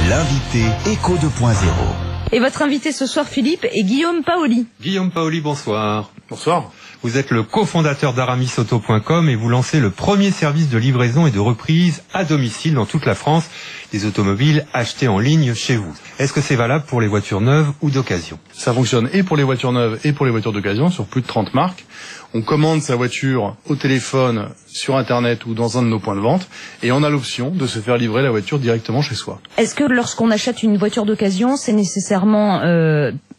L'invité Éco 2.0. Et votre invité ce soir, Philippe, est Guillaume Paoli. Guillaume Paoli, bonsoir. Bonsoir. Vous êtes le cofondateur d'aramisauto.com et vous lancez le premier service de livraison et de reprise à domicile dans toute la France des automobiles achetées en ligne chez vous. Est-ce que c'est valable pour les voitures neuves ou d'occasion? Ça fonctionne et pour les voitures neuves et pour les voitures d'occasion sur plus de 30 marques. On commande sa voiture au téléphone, sur Internet ou dans un de nos points de vente et on a l'option de se faire livrer la voiture directement chez soi. Est-ce que lorsqu'on achète une voiture d'occasion, c'est nécessairement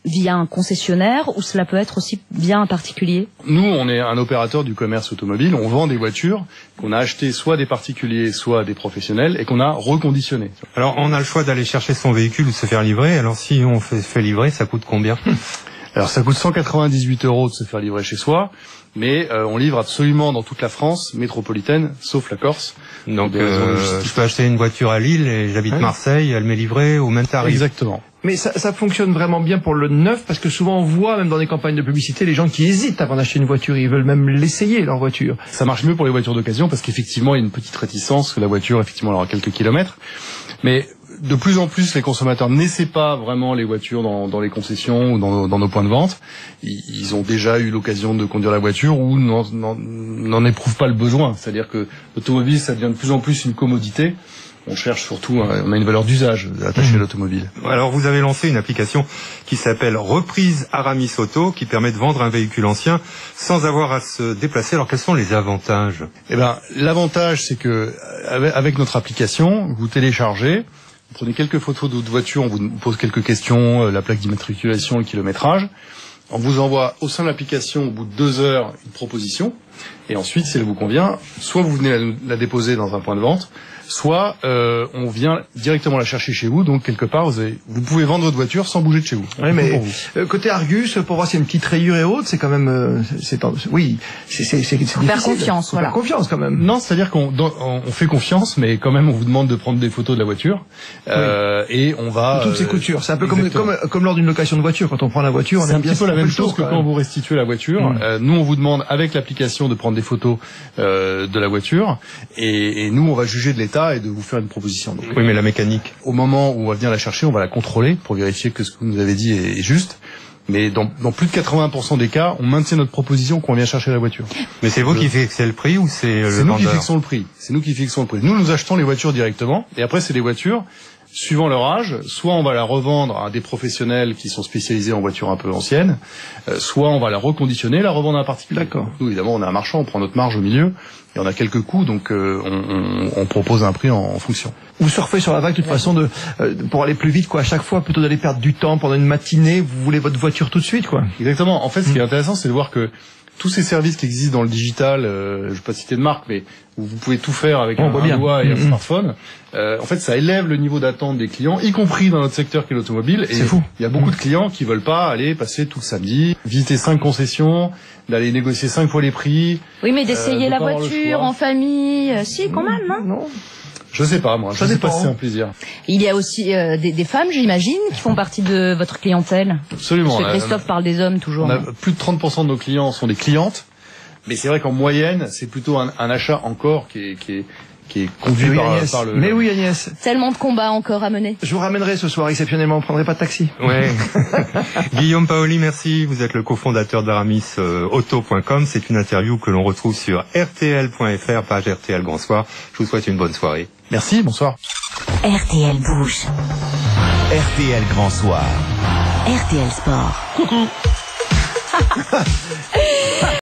via un concessionnaire ou cela peut être aussi via un particulier? Nous, on est un opérateur du commerce automobile. On vend des voitures qu'on a achetées soit des particuliers, soit des professionnels et qu'on a reconditionnées. Alors, on a le choix d'aller chercher son véhicule ou de se faire livrer. Alors, si on fait livrer, ça coûte combien? Alors, ça coûte 198 € de se faire livrer chez soi. Mais on livre absolument dans toute la France métropolitaine, sauf la Corse. Donc, je peux acheter une voiture à Lille et j'habite Marseille, elle m'est livrée au même tarif. Exactement. Mais ça fonctionne vraiment bien pour le neuf, parce que souvent on voit, même dans des campagnes de publicité, les gens qui hésitent avant d'acheter une voiture, ils veulent même l'essayer, leur voiture. Ça marche mieux pour les voitures d'occasion, parce qu'effectivement, il y a une petite réticence, que la voiture, effectivement, elle aura quelques kilomètres. Mais de plus en plus, les consommateurs n'essaient pas vraiment les voitures dans les concessions ou dans nos points de vente. Ils ont déjà eu l'occasion de conduire la voiture ou n'en éprouvent pas le besoin. C'est-à-dire que l'automobile, ça devient de plus en plus une commodité. On cherche surtout, on a une valeur d'usage attachée à l'automobile. Alors vous avez lancé une application qui s'appelle Reprise Aramis Auto, qui permet de vendre un véhicule ancien sans avoir à se déplacer. Alors quels sont les avantages? Eh ben, l'avantage, c'est que avec notre application, vous téléchargez, vous prenez quelques photos de votre voiture, on vous pose quelques questions, la plaque d'immatriculation, le kilométrage. On vous envoie au sein de l'application, au bout de 2 heures, une proposition. Et ensuite, si elle vous convient, soit vous venez la déposer dans un point de vente, soit on vient directement la chercher chez vous. Donc quelque part, vous pouvez vendre votre voiture sans bouger de chez vous. Oui, mais côté Argus, pour voir s'il y a une petite rayure et autres, c'est quand même, c'est difficile. Faire confiance, voilà. Faire confiance quand même. Non, c'est-à-dire qu'on fait confiance, mais quand même, on vous demande de prendre des photos de la voiture et on va toutes ces coutures. C'est un peu comme lors d'une location de voiture. Quand on prend la voiture, on c'est aime un bien petit peu la même chose que quand vous restituez la voiture. Nous, on vous demande avec l'application de prendre des photos de la voiture et nous, on va juger de l'état et de vous faire une proposition. Donc, oui, mais la mécanique. Au moment où on va venir la chercher, on va la contrôler pour vérifier que ce que vous nous avez dit est juste. Mais dans plus de 80% des cas, on maintient notre proposition qu'on vient chercher la voiture. Mais c'est vous qui fixez le prix ou c'est le vendeur? C'est nous qui fixons le prix. C'est nous qui fixons le prix. Nous achetons les voitures directement et après, c'est les voitures. Suivant leur âge, soit on va la revendre à des professionnels qui sont spécialisés en voitures un peu anciennes, soit on va la reconditionner, la revendre à un particulier. D'accord. Nous, évidemment, on est un marchand, on prend notre marge au milieu, et on a quelques coûts, donc on propose un prix en fonction. Vous surfez sur la vague de toute façon pour aller plus vite, quoi. À chaque fois, plutôt d'aller perdre du temps pendant une matinée, vous voulez votre voiture tout de suite, quoi. Exactement. En fait, ce qui est intéressant, c'est de voir que tous ces services qui existent dans le digital, je ne vais pas citer de marque, mais où vous pouvez tout faire avec un doigt et un smartphone, en fait, ça élève le niveau d'attente des clients, y compris dans notre secteur qui est l'automobile. C'est fou. Il y a beaucoup de clients qui veulent pas aller passer tout le samedi, visiter 5 concessions, d'aller négocier 5 fois les prix. Oui, mais d'essayer la voiture en famille, si, quand même, hein. Non. Je sais pas, moi. Je sais pas si c'est un plaisir. Il y a aussi des femmes, j'imagine, qui font partie de votre clientèle. Absolument. Parce que Christophe parle des hommes toujours. On a plus de 30% de nos clients sont des clientes, mais c'est vrai qu'en moyenne, c'est plutôt un achat encore qui est conduit par le... Mais oui, Agnès. Tellement de combats encore à mener. Je vous ramènerai ce soir exceptionnellement, on prendrait pas de taxi. Ouais. Guillaume Paoli, merci. Vous êtes le cofondateur d'aramisauto.com. C'est une interview que l'on retrouve sur rtl.fr, page RTL Grand Soir. Je vous souhaite une bonne soirée. Merci, bonsoir. RTL bouge. RTL Grand Soir. RTL Sport. Coucou.